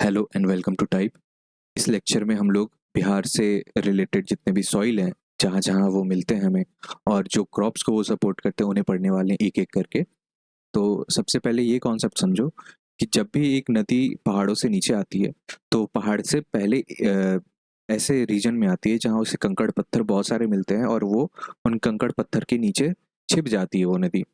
Hello and welcome to type. इस lecture में हम लोग बिहार से रिलेटेड जितने भी सॉइल हैं, जहाँ जहाँ वो मिलते हैं हमें, और जो क्रॉप्स को वो सपोर्ट करते हैं उन्हें पढ़ने वाले हैं एक एक करके। तो सबसे पहले ये कॉन्सेप्ट समझो कि जब भी एक नदी पहाड़ों से नीचे आती है तो पहाड़ से पहले ऐसे रीजन में आती है जहाँ उसे कंकड़ पत्थर बहुत सारे मिलते हैं, और वो उन कंकड़ पत्थर के नीचे छिप जाती है वो नदी,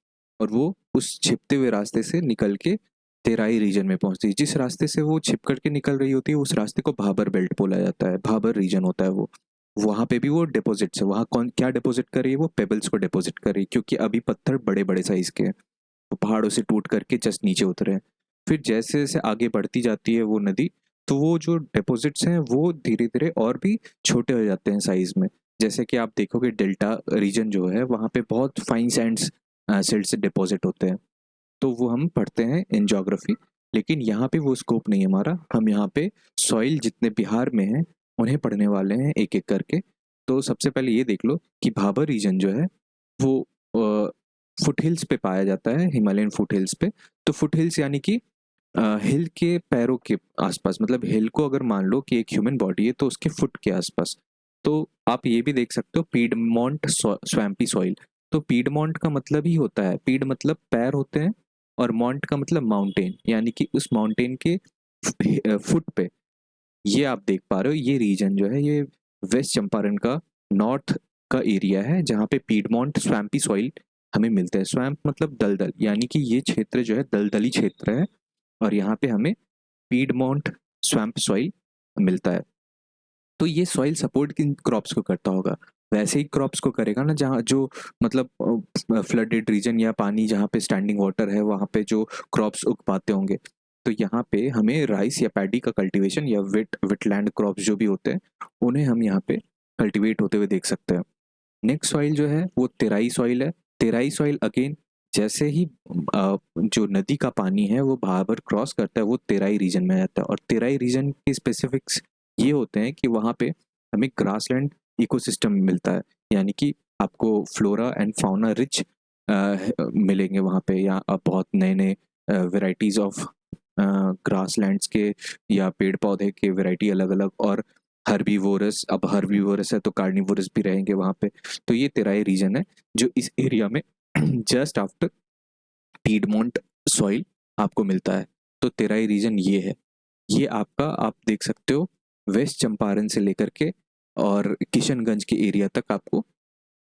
और वो उस छिपते हुए रास्ते से निकल के तेराई रीजन में पहुंचती है। जिस रास्ते से वो छिप कर के निकल रही होती है उस रास्ते को भाबर बेल्ट बोला जाता है, भाबर रीजन होता है वो। वहां पे भी वो डिपॉजिट्स है, वहां कौन क्या डिपॉजिट कर रही है, वो पेबल्स को डिपॉजिट कर रही है, क्योंकि अभी पत्थर बड़े बड़े साइज के हैं, वो पहाड़ों से टूट करके जस्ट नीचे उतरे हैं। फिर जैसे जैसे आगे बढ़ती जाती है वो नदी, तो वो जो डिपॉजिट्स हैं वो धीरे धीरे और भी छोटे हो जाते हैं साइज में। जैसे कि आप देखोगे डेल्टा रीजन जो है वहाँ पे बहुत फाइन सैंड्स सिल्ट से डिपॉजिट होते हैं, तो वो हम पढ़ते हैं इन ज्योग्राफी। लेकिन यहाँ पे वो स्कोप नहीं है हमारा, हम यहाँ पे सॉइल जितने बिहार में हैं उन्हें पढ़ने वाले हैं एक एक करके। तो सबसे पहले ये देख लो कि भाबर रीजन जो है वो फुट हिल्स पे पाया जाता है, हिमालयन फुट हिल्स पे। तो फुट हिल्स यानी कि हिल के पैरों के आसपास, मतलब हिल को अगर मान लो कि एक ह्यूमन बॉडी है तो उसके फुट के आसपास। तो आप ये भी देख सकते हो पीडमोंट स्वैम्पी सॉइल। तो पीडमोंट का मतलब ही होता है, पीड मतलब पैर होते हैं, और मॉन्ट का मतलब माउंटेन, यानी कि उस माउंटेन के फुट पे ये आप देख पा रहे हो। ये रीजन जो है ये वेस्ट चंपारण का नॉर्थ का एरिया है, जहाँ पे पीडमोंट स्वैम्पी सॉइल हमें मिलता है। स्वैम्प मतलब दलदल, यानी कि ये क्षेत्र जो है दलदली क्षेत्र है, और यहाँ पे हमें पीडमोंट स्वैम्प सॉइल मिलता है। तो ये सॉइल सपोर्ट किन क्रॉप्स को करता होगा? वैसे ही क्रॉप्स को करेगा ना जहाँ जो मतलब फ्लडेड रीजन या पानी जहाँ पे स्टैंडिंग वाटर है वहाँ पे जो क्रॉप्स उग पाते होंगे। तो यहाँ पे हमें राइस या पैडी का कल्टीवेशन या वेटलैंड क्रॉप्स जो भी होते हैं उन्हें हम यहाँ पे कल्टीवेट होते हुए देख सकते हैं। नेक्स्ट सॉइल जो है वो तेराई सॉइल है। तेराई सॉइल अगेन जैसे ही जो नदी का पानी है वो भाबर क्रॉस करता है वो तेराई रीजन में आ जाता है, और तेराई रीजन के स्पेसिफिक्स ये होते हैं कि वहाँ पे हमें ग्रासलैंड इकोसिस्टम मिलता है, यानी कि आपको फ्लोरा एंड फाउना रिच मिलेंगे वहाँ पे, या बहुत नए नए वेराइटीज ऑफ ग्रासलैंड्स के या पेड़ पौधे के वेराइटी अलग अलग, और हर्बीवोरस, अब हर्बीवोरस है तो कार्निवोरस भी रहेंगे वहाँ पे। तो ये तेराई रीजन है जो इस एरिया में जस्ट आफ्टर पीडमोंट सॉइल आपको मिलता है। तो तेराई रीजन ये है। ये आपका आप देख सकते हो वेस्ट चंपारण से लेकर के और किशनगंज के एरिया तक आपको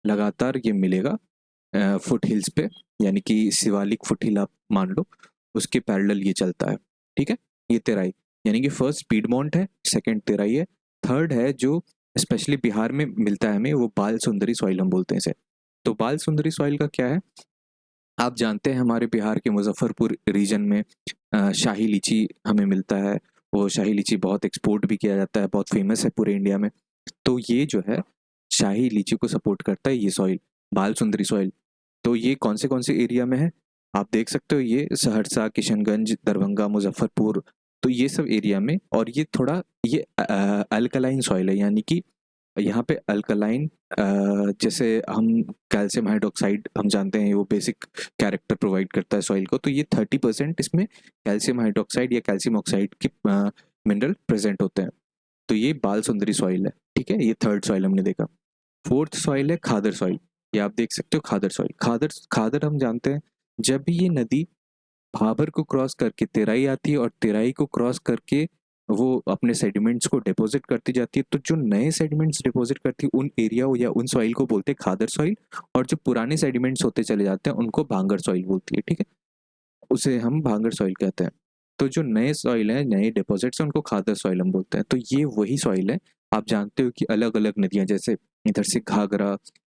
लगातार ये मिलेगा फुट हिल्स पे, यानी कि शिवालिक फुट हिल आप मान लो, उसके पैरेलल ये चलता है। ठीक है, ये तेराई, यानी कि फर्स्ट पीडमोंट है, सेकंड तेराई है, थर्ड है जो स्पेशली बिहार में मिलता है हमें, वो बाल सुंदरी सॉइल हम बोलते हैं इसे। तो बाल सुंदरी सॉइल का क्या है, आप जानते हैं हमारे बिहार के मुजफ्फरपुर रीजन में शाही लीची हमें मिलता है। वो शाही लीची बहुत एक्सपोर्ट भी किया जाता है, बहुत फेमस है पूरे इंडिया में। तो ये जो है शाही लीची को सपोर्ट करता है ये सॉइल, बाल सुंदरी सॉइल। तो ये कौन से एरिया में है, आप देख सकते हो, ये सहरसा, किशनगंज, दरभंगा, मुजफ्फरपुर, तो ये सब एरिया में। और ये थोड़ा ये अल्कलाइन सॉइल है, यानी कि यहाँ पे अल्कलाइन, जैसे हम कैल्शियम हाइड्रोक्साइड हम जानते हैं वो बेसिक कैरेक्टर प्रोवाइड करता है सॉइल को, तो ये 30% इसमें कैल्शियम हाइड्रोक्साइड या कैल्शियम ऑक्साइड के मिनरल प्रेजेंट होते हैं। तो ये बाल सुंदरी सॉइल है। ठीक है, ये थर्ड सॉइल हमने देखा। फोर्थ सॉइल है खादर सॉइल। ये आप देख सकते हो खादर सॉइल। खादर खादर हम जानते हैं जब भी ये नदी भाबर को क्रॉस करके तेराई आती है और तेराई को क्रॉस करके वो अपने सेडिमेंट्स को डिपॉजिट करती जाती है, तो जो नए सेडिमेंट्स डिपॉजिट करती है उन एरिया या उन सॉइल को बोलते हैं खादर सॉइल, और जो पुराने सेडिमेंट्स होते चले जाते हैं उनको भांगर सॉइल बोलती है। ठीक है, उसे हम भांगर सॉइल कहते हैं। तो जो नए सॉइल हैं, नए डिपॉजिट्स हैं, उनको खादर सॉइल हम बोलते हैं। तो ये वही सॉइल है। आप जानते हो कि अलग अलग नदियां, जैसे इधर से घाघरा,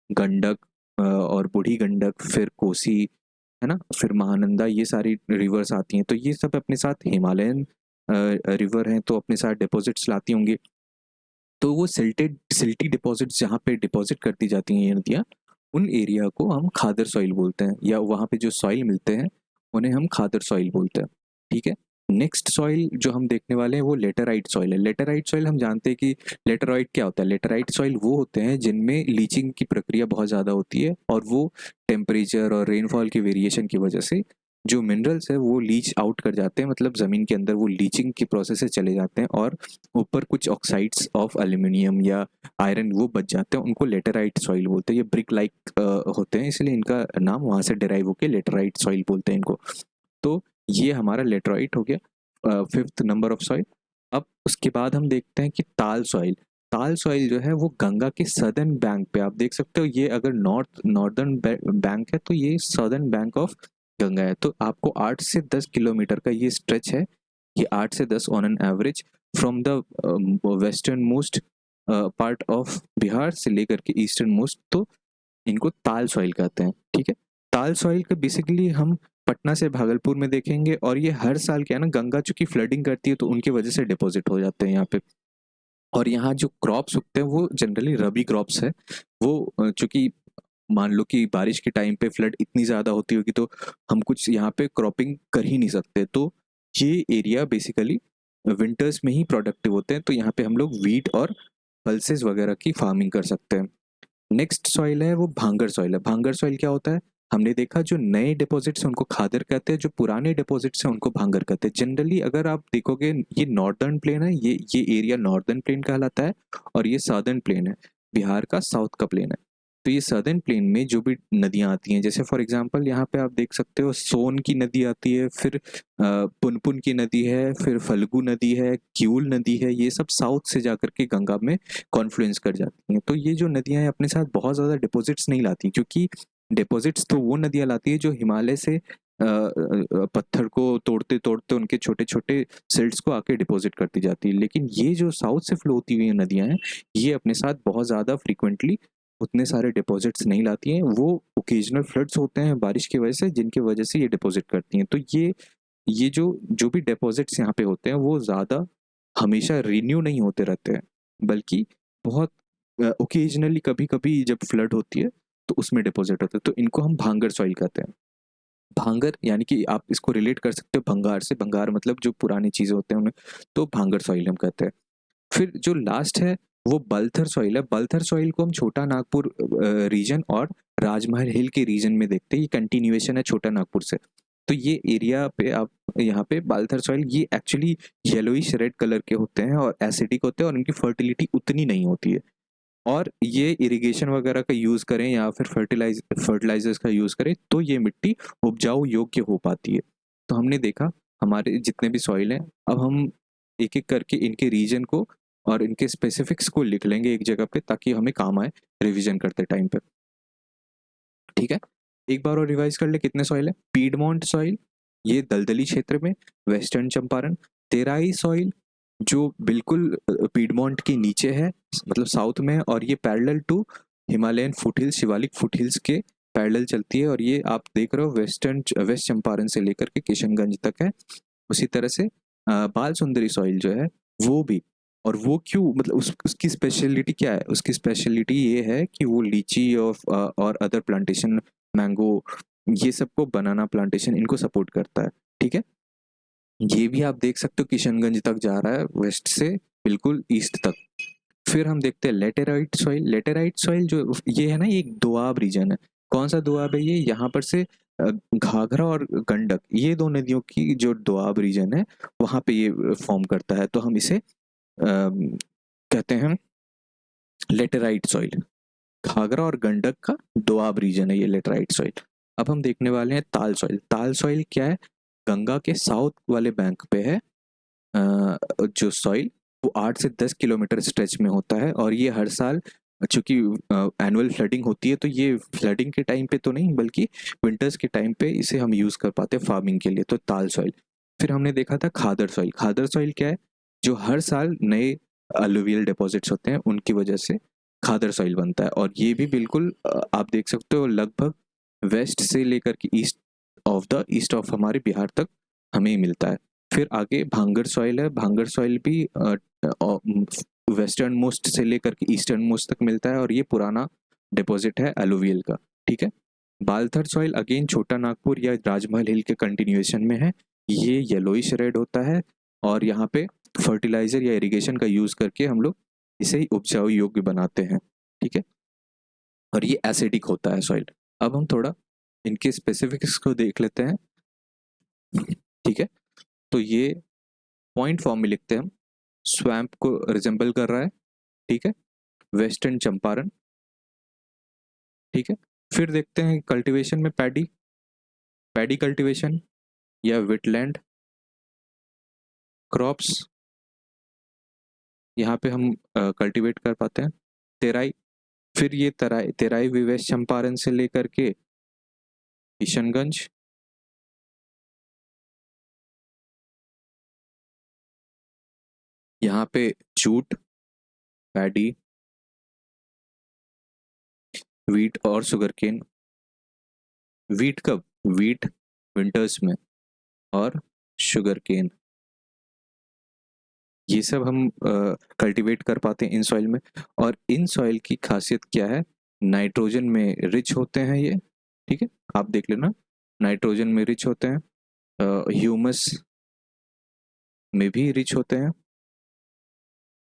गंडक, और बूढ़ी गंडक, फिर कोसी, है ना, फिर महानंदा, ये सारी रिवर्स आती हैं, तो ये सब अपने साथ हिमालयन रिवर हैं तो अपने साथ डिपॉजिट्स लाती होंगी। तो वो सिल्टी डिपॉजिट्स जहाँ पे डिपॉजिट करती जाती हैं ये नदियाँ, उन एरिया को हम खादर सॉइल बोलते हैं, या वहाँ पे जो सॉइल मिलते हैं उन्हें हम खादर सॉइल बोलते हैं। ठीक है, नेक्स्ट सॉइल जो हम देखने वाले हैं वो लेटेराइट सॉइल है। लेटेराइट सॉइल हम जानते हैं कि लेटेराइट क्या होता है। लेटेराइट सॉइल वो होते हैं जिनमें लीचिंग की प्रक्रिया बहुत ज़्यादा होती है, और वो टेम्परेचर और रेनफॉल की वेरिएशन की वजह से जो मिनरल्स है वो लीच आउट कर जाते हैं, मतलब ज़मीन के अंदर वो लीचिंग के प्रोसेस से चले जाते हैं और ऊपर कुछ ऑक्साइड्स ऑफ एल्यूमिनियम या आयरन वो बच जाते हैं, उनको लेटेराइट सॉइल बोलते हैं। ये ब्रिक लाइक होते हैं, इसलिए इनका नाम वहाँ से डिराइव होकर लेटेराइट सॉइल बोलते हैं इनको। तो ये हमारा लेटेराइट हो गया, फिफ्थ नंबर ऑफ सॉइल। अब उसके बाद हम देखते हैं कि ताल सॉइल। ताल सॉइल जो है वो गंगा के सदर्न बैंक पे, आप देख सकते हो ये अगर नॉर्दर्न बैंक है तो ये सदर्न बैंक ऑफ गंगा है। तो आपको 8 से 10 किलोमीटर का ये स्ट्रेच है, ये 8 से 10 on an average from the western most part of Bihar से लेकर के ईस्टर्न मोस्ट, तो इनको ताल सॉइल कहते हैं। ठीक है, ताल सॉइल का बेसिकली हम पटना से भागलपुर में देखेंगे, और ये हर साल क्या है ना, गंगा चूंकि फ्लडिंग करती है तो उनकी वजह से डिपॉजिट हो जाते हैं यहाँ पे। और यहाँ जो क्रॉप्स उगते हैं वो जनरली रबी क्रॉप्स है। वो चूंकि मान लो कि बारिश के टाइम पे फ्लड इतनी ज़्यादा होती होगी तो हम कुछ यहाँ पे क्रॉपिंग कर ही नहीं सकते, तो ये एरिया बेसिकली विंटर्स में ही प्रोडक्टिव होते हैं, तो यहाँ पे हम लोग वीट और पल्सेस वगैरह की फार्मिंग कर सकते हैं। नेक्स्ट सॉइल है वो भांगर सॉइल है। भांगर सॉइल क्या होता है, हमने देखा जो नए डिपॉजिट्स हैं उनको खादर कहते हैं, जो पुराने डिपॉजिट्स हैं उनको भांगर कहते हैं। जनरली अगर आप देखोगे ये नॉर्दर्न प्लेन है, ये एरिया नॉर्दर्न प्लेन कहलाता है, और ये साउदर्न प्लेन है, बिहार का साउथ का प्लेन है। तो ये सदर्न प्लेन में जो भी नदियाँ आती हैं, जैसे फॉर एग्जांपल यहाँ पे आप देख सकते हो सोन की नदी आती है, फिर पुनपुन की नदी है, फिर फल्गु नदी है, किऊल नदी है, ये सब साउथ से जाकर के गंगा में कॉन्फ्लुएंस कर जाती हैं। तो ये जो नदियाँ हैं अपने साथ बहुत ज़्यादा डिपॉजिट्स नहीं लाती, क्योंकि डिपॉजिट्स तो वो नदियाँ लाती है जो हिमालय से पत्थर को तोड़ते तोड़ते उनके छोटे छोटे सिल्ट्स को आके डिपॉजिट करती जाती है। लेकिन ये जो साउथ से फ्लो होती हुई नदियाँ हैं, ये अपने साथ बहुत ज़्यादा फ्रीक्वेंटली उतने सारे डिपॉजिट्स नहीं लाती हैं। वो ओकेजनल फ्लड्स होते हैं बारिश की वजह से, जिनकी वजह से ये डिपॉजिट करती हैं। तो ये जो जो भी डिपॉजिट्स यहाँ पे होते हैं वो ज़्यादा हमेशा रिन्यू नहीं होते रहते हैं, बल्कि बहुत ओकेजनली कभी कभी जब फ्लड होती है तो उसमें डिपॉजिट होते हैं, तो इनको हम भांगर सॉइल कहते हैं। भांगर यानी कि आप इसको रिलेट कर सकते हो भंगार से, भंगार मतलब जो पुरानी चीज़ें होते हैं उन्हें, तो भांगर सॉइल हम कहते हैं। फिर जो लास्ट है वो बलथर सॉइल है। बलथर सॉइल को हम छोटा नागपुर रीजन और राजमहल हिल के रीजन में देखते हैं, ये कंटिन्यूएशन है छोटा नागपुर से। तो ये एरिया पे आप यहाँ पे बाल्थर सॉइल, ये एक्चुअली येलोइश रेड कलर के होते हैं और एसिडिक होते हैं, और इनकी फर्टिलिटी उतनी नहीं होती है। और ये इरिगेशन वगैरह का यूज़ करें या फिर फर्टिलाइजर्स का यूज़ करें तो ये मिट्टी उपजाऊ योग्य हो पाती है। तो हमने देखा हमारे जितने भी सॉइल हैं, अब हम एक एक करके इनके रीजन को और इनके स्पेसिफिक्स को लिख लेंगे एक जगह पे, ताकि हमें काम आए रिवीजन करते टाइम पे। ठीक है, एक बार और रिवाइज कर ले कितने सॉइल है। पीडमोंट सॉइल, ये दलदली क्षेत्र में, वेस्टर्न चंपारण। तेराई सॉइल जो बिल्कुल पीडमोंट के नीचे है, मतलब साउथ में है, और ये parallel to Himalayan foothills, Shivalik foothills के पैरेलल चलती है, और ये आप देख रहे हो वेस्ट चंपारण से लेकर के किशनगंज तक है। उसी तरह से बाल सुंदरी सॉइल जो है वो भी, और वो क्यों, मतलब उसकी स्पेशलिटी क्या है, उसकी स्पेशलिटी ये है कि वो लीची और अदर प्लांटेशन, मैंगो, ये सबको बनाना प्लांटेशन इनको सपोर्ट करता है। ठीक है, ये भी आप देख सकते हो किशनगंज तक जा रहा है वेस्ट से बिल्कुल ईस्ट तक। फिर हम देखते हैं लेटेराइट सॉइल। लेटेराइट सॉइल जो ये है ना, ये एक दोआब रीजन है। कौन सा दोआब है ये, यहाँ पर से घाघरा और गंडक, ये दो नदियों की जो दोआब रीजन है वहाँ पे ये फॉर्म करता है, तो हम इसे कहते हैं लेटेराइट सॉइल। घाघरा और गंडक का दोआब रीजन है ये लेटेराइट सॉइल। अब हम देखने वाले हैं ताल सॉइल। ताल सॉइल क्या है, गंगा के साउथ वाले बैंक पे है। जो सॉइल वो 8 से 10 किलोमीटर स्ट्रेच में होता है, और ये हर साल चूंकि एनुअल फ्लडिंग होती है, तो ये फ्लडिंग के टाइम पे तो नहीं बल्कि विंटर्स के टाइम पे इसे हम यूज़ कर पाते हैं फार्मिंग के लिए, तो ताल सॉइल। फिर हमने देखा था खादर सॉइल। खादर सॉइल क्या है, जो हर साल नए अलुवियल डिपॉजिट्स होते हैं उनकी वजह से खादर सॉइल बनता है, और ये भी बिल्कुल आप देख सकते हो लगभग वेस्ट से लेकर के ईस्ट ऑफ हमारे बिहार तक हमें मिलता है। फिर आगे भांगर सॉइल है। भांगर सॉइल भी वेस्टर्न मोस्ट से लेकर के ईस्टर्न मोस्ट तक मिलता है, और ये पुराना डिपॉजिट है एलुवियल का। ठीक है, बालथर सॉइल अगेन छोटा नागपुर या राजमहल हिल के कंटिन्यूएशन में है। ये येलोइश रेड होता है, और यहाँ पे फर्टिलाइजर या इरिगेशन का यूज करके हम लोग इसे ही उपजाऊ योग्य बनाते हैं। ठीक है, और ये एसिडिक होता है सॉइल। अब हम थोड़ा इनके स्पेसिफिक्स को देख लेते हैं। ठीक है, तो ये पॉइंट फॉर्म में लिखते हैं हम। स्वैम्प को रिजेंबल कर रहा है, ठीक है, वेस्टर्न चंपारण, ठीक है। फिर देखते हैं कल्टीवेशन में पैडी, पैडी कल्टीवेशन या वेटलैंड क्रॉप्स, यहाँ पे हम कल्टीवेट कर पाते हैं। तेराई, फिर ये तराई तेराई भी वेस्ट चंपारण से लेकर के किशनगंज, यहाँ पे जूट, पैडी, वीट और शुगर केन। वीट कब? वीट विंटर्स में, और शुगर केन, ये सब हम कल्टीवेट कर पाते हैं इन सॉइल में। और इन सॉइल की खासियत क्या है? नाइट्रोजन में रिच होते हैं ये, ठीक है, आप देख लेना, नाइट्रोजन में रिच होते हैं, ह्यूमस में भी रिच होते हैं,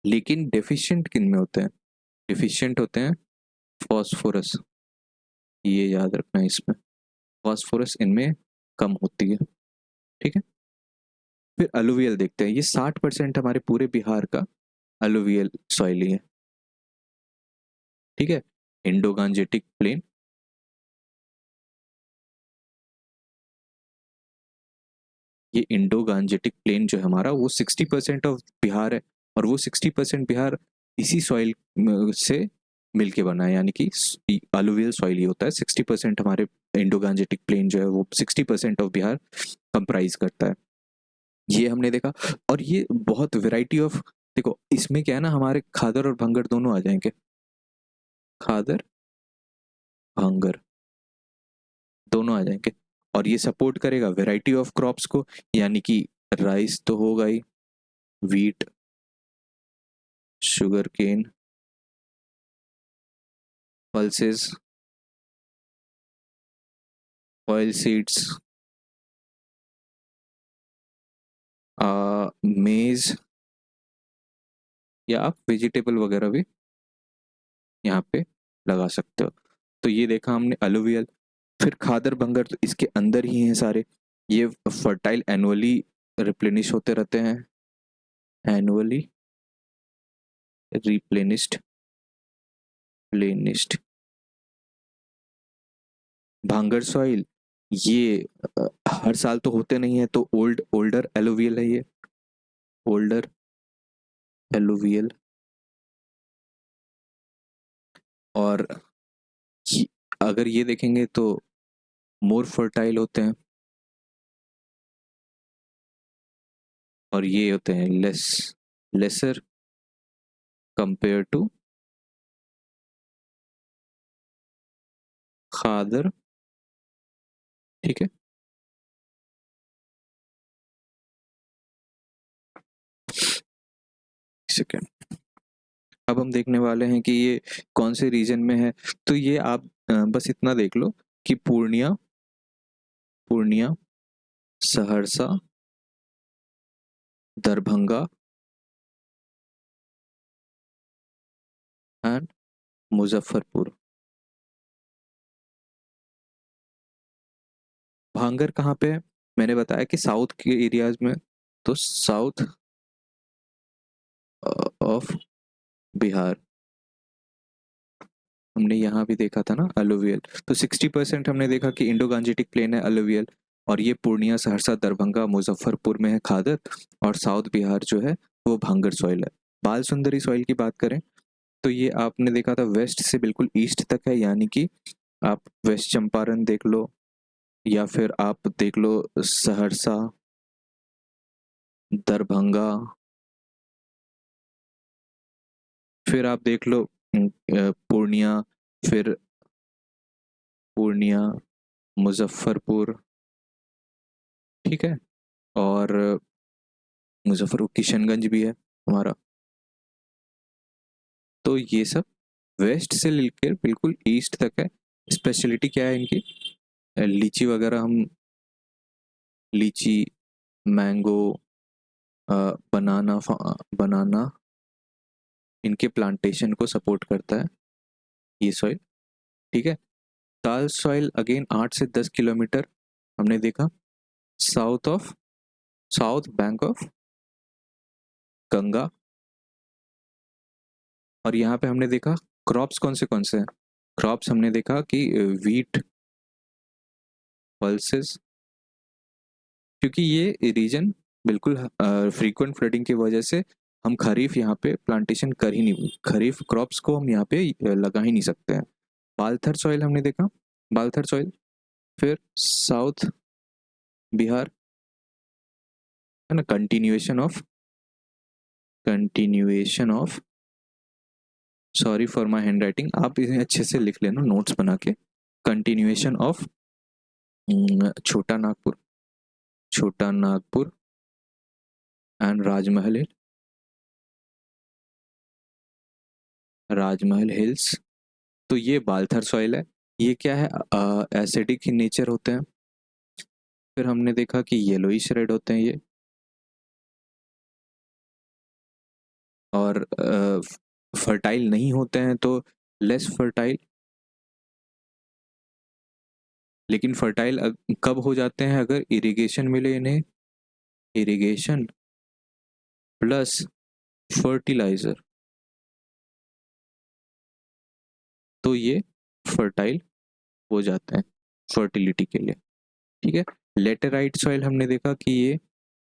लेकिन डेफिशिएंट किन में होते हैं? डेफिशिएंट होते हैं फॉस्फोरस, ये याद रखना है इसमें, फॉस्फोरस इनमें कम होती है, ठीक है। फिर अलुवियल देखते हैं, ये 60% हमारे पूरे बिहार का अलुवियल सॉइल ही है, ठीक है। इंडो गांजेटिक प्लेन, ये इंडो गांजेटिक प्लेन जो है हमारा, वो 60% ऑफ बिहार है, और वो 60% बिहार इसी सॉइल से मिलके बना है, यानी कि अलुवियल सॉइल ही होता है। 60% हमारे इंडो गांजेटिक प्लेन जो है वो 60% ऑफ बिहार कंप्राइज करता है, ये हमने देखा। और ये बहुत वेराइटी ऑफ, देखो इसमें क्या है ना, हमारे खादर और भंगर दोनों आ जाएंगे, खादर भांगर दोनों आ जाएंगे, और ये सपोर्ट करेगा वैरायटी ऑफ क्रॉप्स को, यानी कि राइस तो होगा ही, wheat, sugar cane, pulses, oil seeds, maize, या आप वेजिटेबल वगैरह भी यहाँ पे लगा सकते हो। तो ये देखा हमने अलुवियल। फिर खादर बंगर तो इसके अंदर ही हैं सारे, ये फर्टाइल एनुअली रिप्लेनिश होते रहते हैं, एनुअली रिप्लेनिस्ड, प्लेनिस्ड। भांगर सॉइल, ये हर साल तो होते नहीं है, तो ओल्डर एलुवियल है ये, ओल्डर एलुवियल। और ये, अगर ये देखेंगे तो मोर फर्टाइल होते हैं, और ये होते हैं लेसर कंपेयर टू खादर, ठीक है। सेकेंड, अब हम देखने वाले हैं कि ये कौन से रीजन में है। तो ये आप बस इतना देख लो कि पूर्णिया, पूर्णिया, सहरसा, दरभंगा एंड मुजफ्फरपुर। भांगर कहाँ पे है? मैंने बताया कि साउथ के एरियाज में, तो साउथ ऑफ बिहार, हमने यहाँ भी देखा था ना अलुवियल। तो 60% हमने देखा कि इंडो गांजेटिक प्लेन है अलुवियल, और ये पूर्णिया, सहरसा, दरभंगा, मुजफ्फरपुर में है खादर, और साउथ बिहार जो है वो भांगर सॉइल है। बाल सुंदरी सॉइल की बात करें तो ये आपने देखा था वेस्ट से बिल्कुल ईस्ट तक है, यानी कि आप वेस्ट चंपारण देख लो, या फिर आप देख लो सहरसा, दरभंगा, फिर आप देख लो पूर्णिया, फिर पूर्णिया, मुजफ्फरपुर, ठीक है, और मुजफ्फरपुर किशनगंज भी है हमारा। तो ये सब वेस्ट से लेकर बिल्कुल ईस्ट तक है। स्पेशलिटी क्या है इनकी? लीची वगैरह, हम लीची, मैंगो, बनाना, बनाना, इनके प्लांटेशन को सपोर्ट करता है ये सॉइल, ठीक है। दाल सॉइल अगेन 8 से 10 किलोमीटर हमने देखा, साउथ बैंक ऑफ गंगा। और यहाँ पे हमने देखा क्रॉप्स कौन से हैं। क्रॉप्स हमने देखा कि व्हीट, पल्सेस, क्योंकि ये रीजन बिल्कुल फ्रीक्वेंट फ्लडिंग की वजह से हम खरीफ यहाँ पे प्लांटेशन कर ही नहीं, खरीफ क्रॉप्स को हम यहाँ पे लगा ही नहीं सकते हैं। बालथर सॉइल हमने देखा, बालथर सॉइल। फिर साउथ बिहार, है ना, continuation of, sorry for my hand writing, आप इन्हें अच्छे से लिख लेना नोट्स बना के। कंटिन्यूएशन ऑफ छोटा नागपुर एंड राजमहल हिल्स। तो ये बालथर सॉइल है। ये क्या है, एसिडिक इन नेचर होते हैं। फिर हमने देखा कि येलोइश रेड होते हैं ये, और फर्टाइल नहीं होते हैं तो लेस फर्टाइल। लेकिन फर्टाइल कब हो जाते हैं, अगर इरिगेशन मिले इन्हें, इरिगेशन प्लस फर्टिलाइजर, तो ये फर्टाइल हो जाते हैं फर्टिलिटी के लिए। ठीक है। लेटेराइट सॉइल हमने देखा कि ये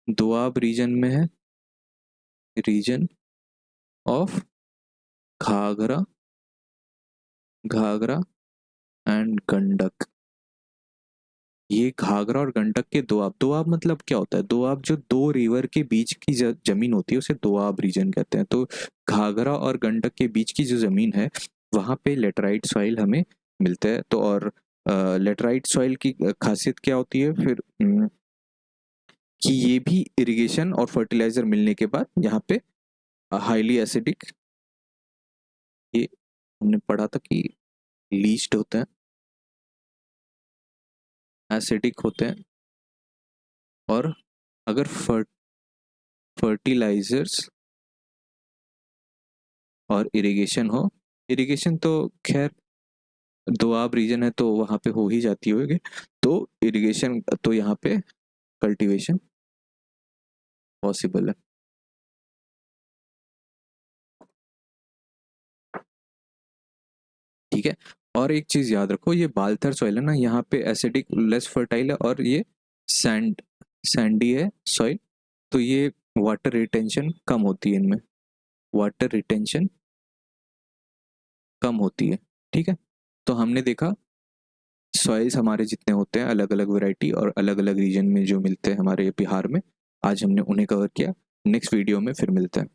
दोआब रीजन में है, reason of Ghaghara Ghaghara and Gandak. ये घाघरा और गंडक के दोआब, दोआब मतलब क्या होता है, दोआब जो दो रिवर के बीच की जमीन होती है उसे दोआब रीजन कहते हैं। तो घाघरा और गंडक के बीच की जो जमीन है वहाँ पे लेटराइट सॉइल हमें मिलता है। तो और लेटराइट सॉइल की खासियत क्या होती है फिर, कि ये भी इरिगेशन और फर्टिलाइजर मिलने के बाद यहाँ पे हाईली एसिडिक, ये हमने पढ़ा था कि लीच्ड होते हैं, एसिडिक होते हैं। और अगर फर्टिलाइजर्स और इरिगेशन हो, इरिगेशन तो खैर दोआब रीजन है तो वहाँ पे हो ही जाती होगी, तो इरिगेशन तो यहाँ पे कल्टीवेशन पॉसिबल है। ठीक है। और एक चीज याद रखो, ये बालथर सॉइल है ना, यहाँ पे एसिडिक लेस फर्टाइल है, और ये सैंडी है सॉइल, तो ये वाटर रिटेंशन कम होती है इनमें, वाटर रिटेंशन कम होती है। ठीक है। तो हमने देखा सॉइल्स हमारे जितने होते हैं अलग अलग वैरायटी और अलग अलग रीजन में जो मिलते हैं हमारे बिहार में, आज हमने उन्हें कवर किया। नेक्स्ट वीडियो में फिर मिलते हैं।